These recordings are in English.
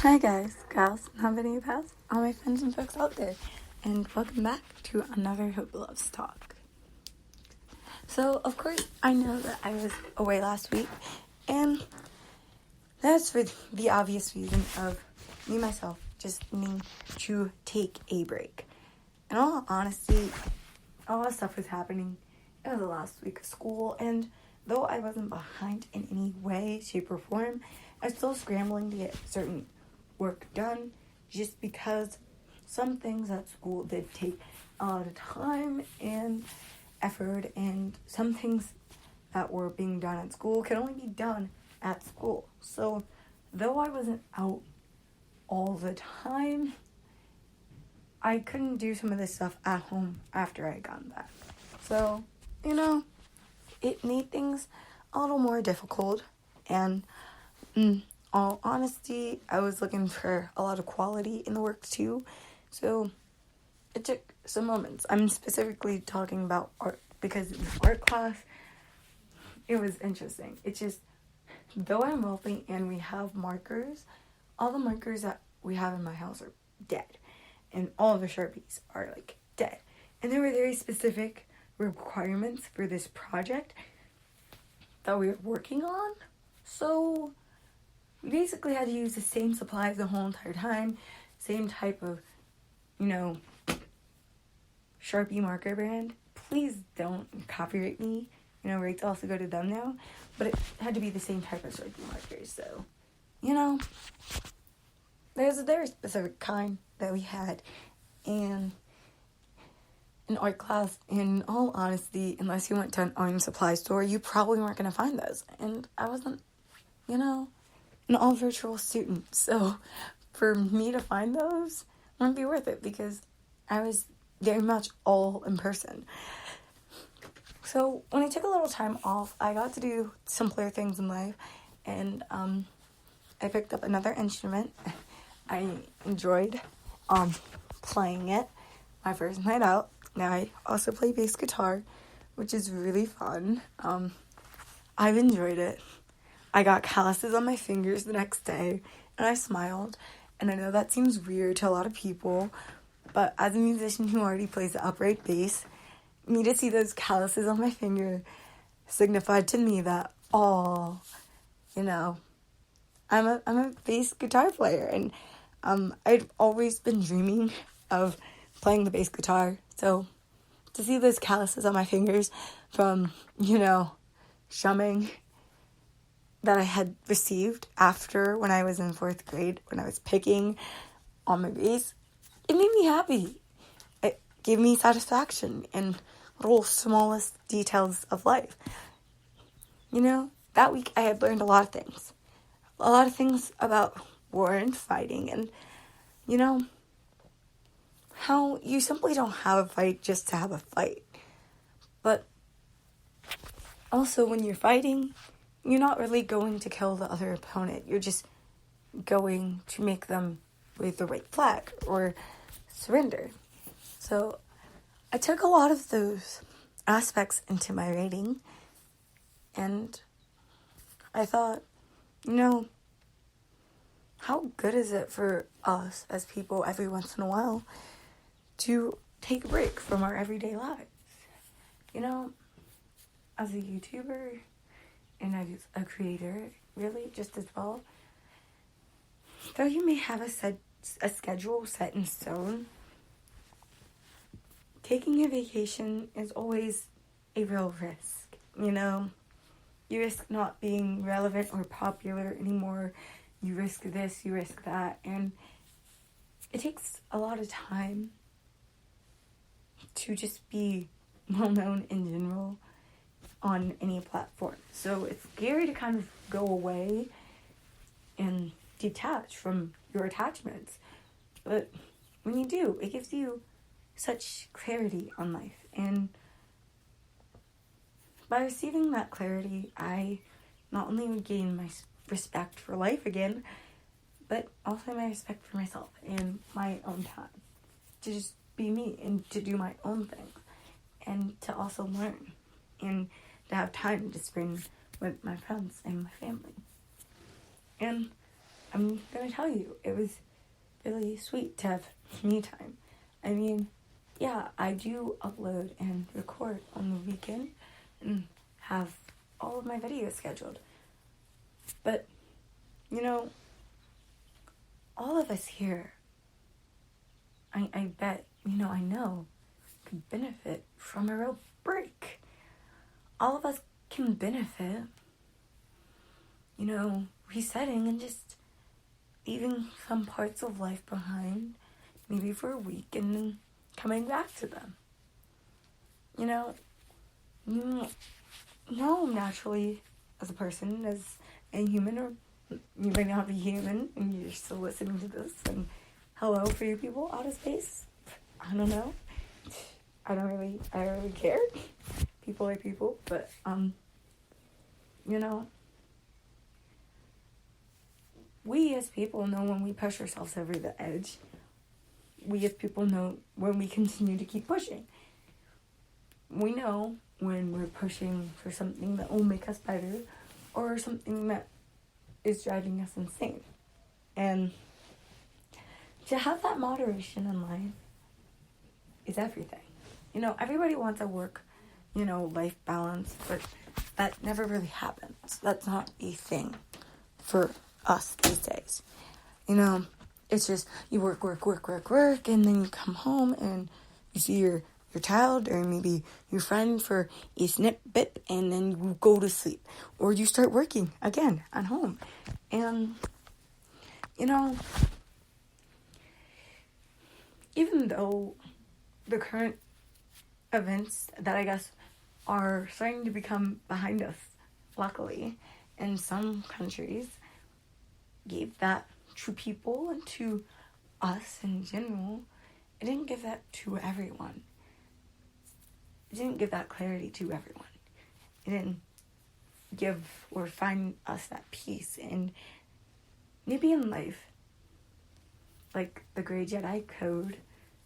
Hi guys, gals, non-binary pals, all my friends and folks out there, and welcome back to another Hope Loves Talk. So, of course, I know that I was away last week, and that's for the obvious reason of me, myself, just needing to take a break. In all honesty, a lot of stuff was happening. It was the last week of school, and though I wasn't behind in any way, shape, or form, I was still scrambling to get certain work done just because some things at school did take a lot of time and effort, and some things that were being done at school could only be done at school. So though I wasn't out all the time, I couldn't do some of this stuff at home after I got back. So, it made things a little more difficult, and all honesty, I was looking for a lot of quality in the work too, so it took some moments. I'm specifically talking about art, because in art class, it was interesting. It's just, though I'm wealthy and we have markers, all the markers that we have in my house are dead, and all of the Sharpies are, dead. And there were very specific requirements for this project that we were working on, so we basically had to use the same supplies the whole entire time, same type of, Sharpie marker brand. Please don't copyright me. Rates also go to them now. But it had to be the same type of Sharpie markers. So, there's a very specific kind that we had. And in art class, in all honesty, unless you went to an art supply store, you probably weren't going to find those. And I wasn't, an all-virtual student. So for me to find those wouldn't be worth it because I was very much all in person. So when I took a little time off, I got to do simpler things in life, and I picked up another instrument. I enjoyed playing it my first night out. Now I also play bass guitar, which is really fun. I've enjoyed it. I got calluses on my fingers the next day, and I smiled. And I know that seems weird to a lot of people, but as a musician who already plays the upright bass, me to see those calluses on my finger signified to me that, I'm a bass guitar player, and I'd always been dreaming of playing the bass guitar. So to see those calluses on my fingers from, strumming that I had received after when I was in 4th grade, when I was picking on my bass, it made me happy. It gave me satisfaction in little smallest details of life. That week I had learned a lot of things. A lot of things about war and fighting, and, how you simply don't have a fight just to have a fight. But also when you're fighting, you're not really going to kill the other opponent. You're just going to make them wave the right flag or surrender. So I took a lot of those aspects into my writing, and I thought, how good is it for us as people every once in a while to take a break from our everyday lives? As a YouTuber and as a creator, really, just as well, though you may have a schedule set in stone, taking a vacation is always a real risk, You risk not being relevant or popular anymore. You risk this, you risk that, and it takes a lot of time to just be well-known in general on any platform. So it's scary to kind of go away and detach from your attachments. But when you do, it gives you such clarity on life. And by receiving that clarity, I not only would gain my respect for life again, but also my respect for myself and my own time. To just be me and to do my own thing. And to also learn. And to have time to spend with my friends and my family. And I'm going to tell you, it was really sweet to have me time. I mean, yeah, I do upload and record on the weekend and have all of my videos scheduled. But, all of us here, I bet, I know, could benefit from a real break. All of us can benefit, resetting and just leaving some parts of life behind, maybe for a week, and then coming back to them. You know naturally as a person, as a human, or you might not be human and you're still listening to this, and hello for you people out of space. I don't know. I don't really care. People are people, but, we as people know when we push ourselves over the edge. We as people know when we continue to keep pushing. We know when we're pushing for something that will make us better or something that is driving us insane. And to have that moderation in life is everything. Everybody wants a work, life balance, but that never really happens. That's not a thing for us these days. It's just you work, and then you come home and you see your child or maybe your friend for a snippet, and then you go to sleep. Or you start working again at home. And, even though the current events that I guess are starting to become behind us, luckily, in some countries, gave that to people and to us in general, it didn't give that to everyone. It didn't give that clarity to everyone. It didn't give or find us that peace. And maybe in life, like the Grey Jedi Code,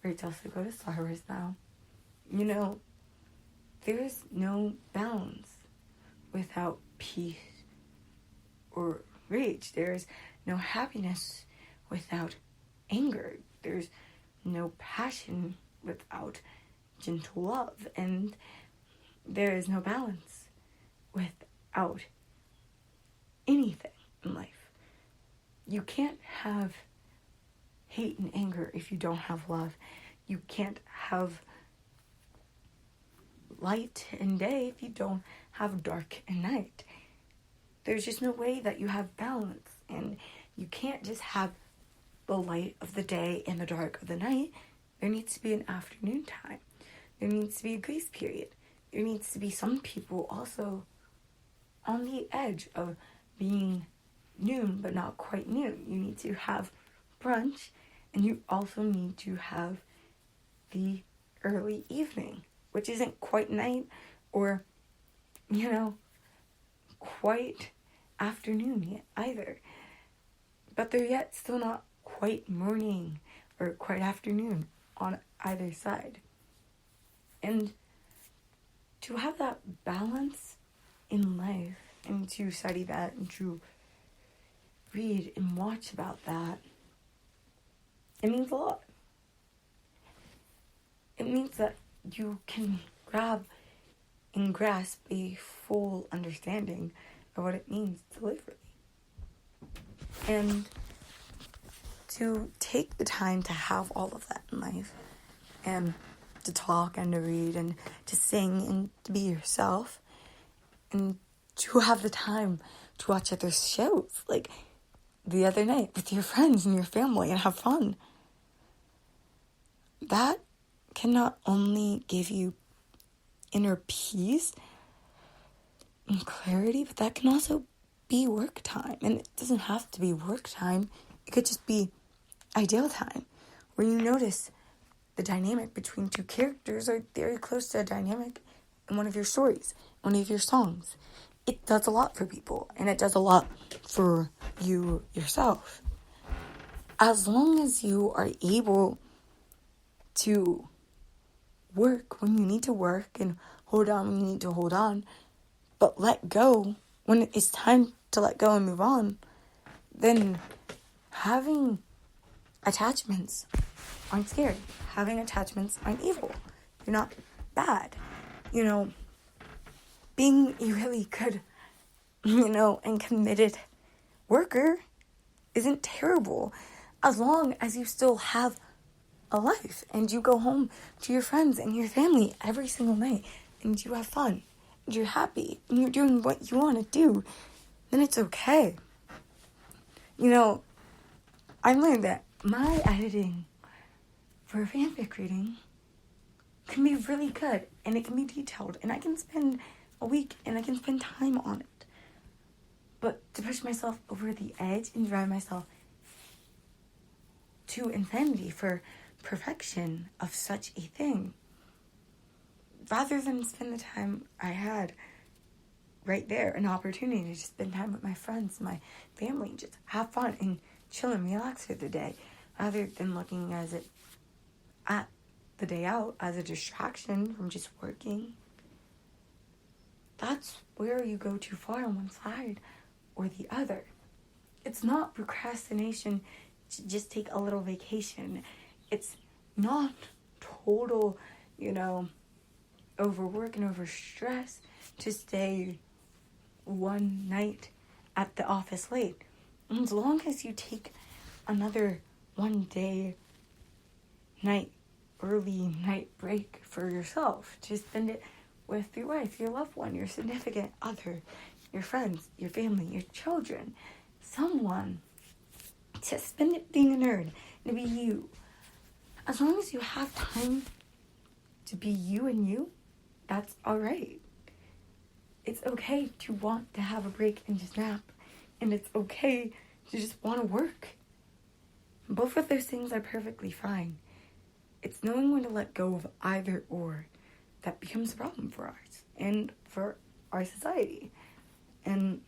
where it's also go to Star Wars now, there is no balance without peace or rage. There's no happiness without anger. There's no passion without gentle love. And there is no balance without anything in life. You can't have hate and anger if you don't have love. You can't have light and day if you don't have dark and night. There's just no way that you have balance. And you can't just have the light of the day and the dark of the night. There needs to be an afternoon time. There needs to be a grace period. There needs to be some people also on the edge of being noon, but not quite noon. You need to have brunch, and you also need to have the early evening, which isn't quite night or, quite afternoon yet either. But they're yet still not quite morning or quite afternoon on either side. And to have that balance in life and to study that and to read and watch about that, it means a lot. It means that you can grab and grasp a full understanding of what it means to live really. And to take the time to have all of that in life, and to talk and to read and to sing and to be yourself, and to have the time to watch other shows, like the other night with your friends and your family, and have fun. That can not only give you inner peace and clarity, but that can also be work time. And it doesn't have to be work time. It could just be ideal time, where you notice the dynamic between two characters are very close to a dynamic in one of your stories, one of your songs. It does a lot for people, and it does a lot for you yourself. As long as you are able to work when you need to work and hold on when you need to hold on, but let go when it's time to let go and move on, then having attachments aren't scary. Having attachments aren't evil. They're not bad. Being a really good, and committed worker isn't terrible, as long as you still have a life and you go home to your friends and your family every single night and you have fun and you're happy and you're doing what you want to do, then it's okay. I learned that my editing for fanfic reading can be really good, and it can be detailed, and I can spend a week and I can spend time on it. But to push myself over the edge and drive myself to insanity for perfection of such a thing, rather than spend the time I had right there, an opportunity to spend time with my friends, my family, and just have fun and chill and relax through the day, rather than looking at the day out as a distraction from just working. That's where you go too far on one side or the other. It's not procrastination to just take a little vacation. It's not total, overwork and overstress to stay one night at the office late. And as long as you take another early night break for yourself, to spend it with your wife, your loved one, your significant other, your friends, your family, your children, someone, to spend it being a nerd, and to be you. As long as you have time to be you and you, that's alright. It's okay to want to have a break and just nap, and it's okay to just want to work. Both of those things are perfectly fine. It's knowing when to let go of either or that becomes a problem for us and for our society. And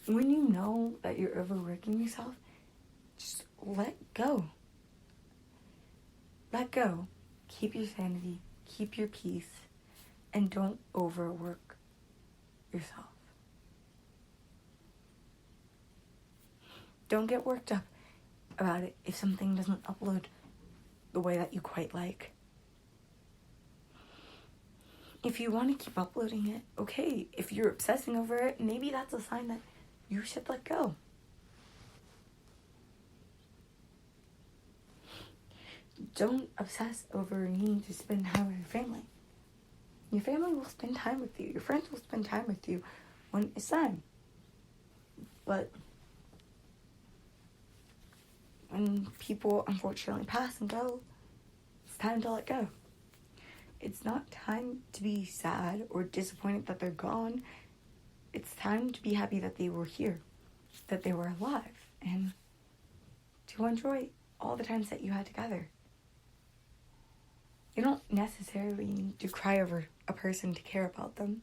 when you know that you're overworking yourself, just let go. Let go. Keep your sanity. Keep your peace. And don't overwork yourself. Don't get worked up about it if something doesn't upload the way that you quite like. If you want to keep uploading it, okay. If you're obsessing over it, maybe that's a sign that you should let go. Don't obsess over needing to spend time with your family. Your family will spend time with you. Your friends will spend time with you when it's time. But when people unfortunately pass and go, it's time to let go. It's not time to be sad or disappointed that they're gone. It's time to be happy that they were here, that they were alive, and to enjoy all the times that you had together. You don't necessarily need to cry over a person to care about them.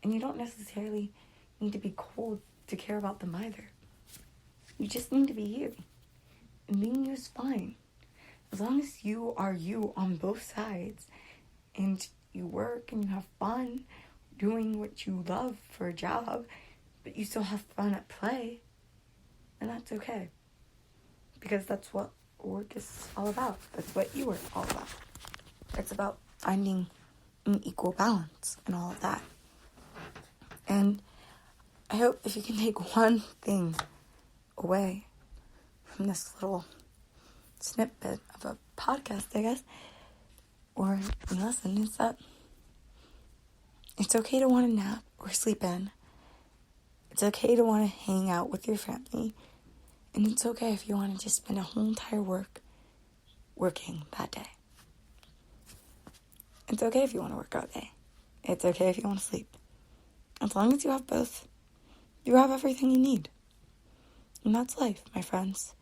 And you don't necessarily need to be cold to care about them either. You just need to be you. And being you is fine. As long as you are you on both sides, and you work and you have fun doing what you love for a job, but you still have fun at play, then that's okay. Because that's what work is all about. That's what you are all about. It's about finding an equal balance and all of that. And I hope if you can take one thing away from this little snippet of a podcast, I guess, or lesson, is that it's okay to want to nap or sleep in. It's okay to want to hang out with your family. And it's okay if you want to just spend a whole entire working that day. It's okay if you want to work all day. It's okay if you want to sleep. As long as you have both, you have everything you need. And that's life, my friends.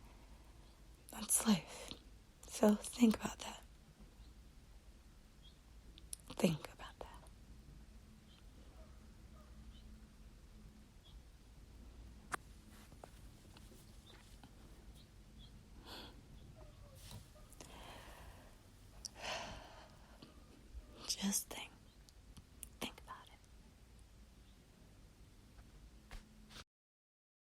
That's life. So think about that. Think.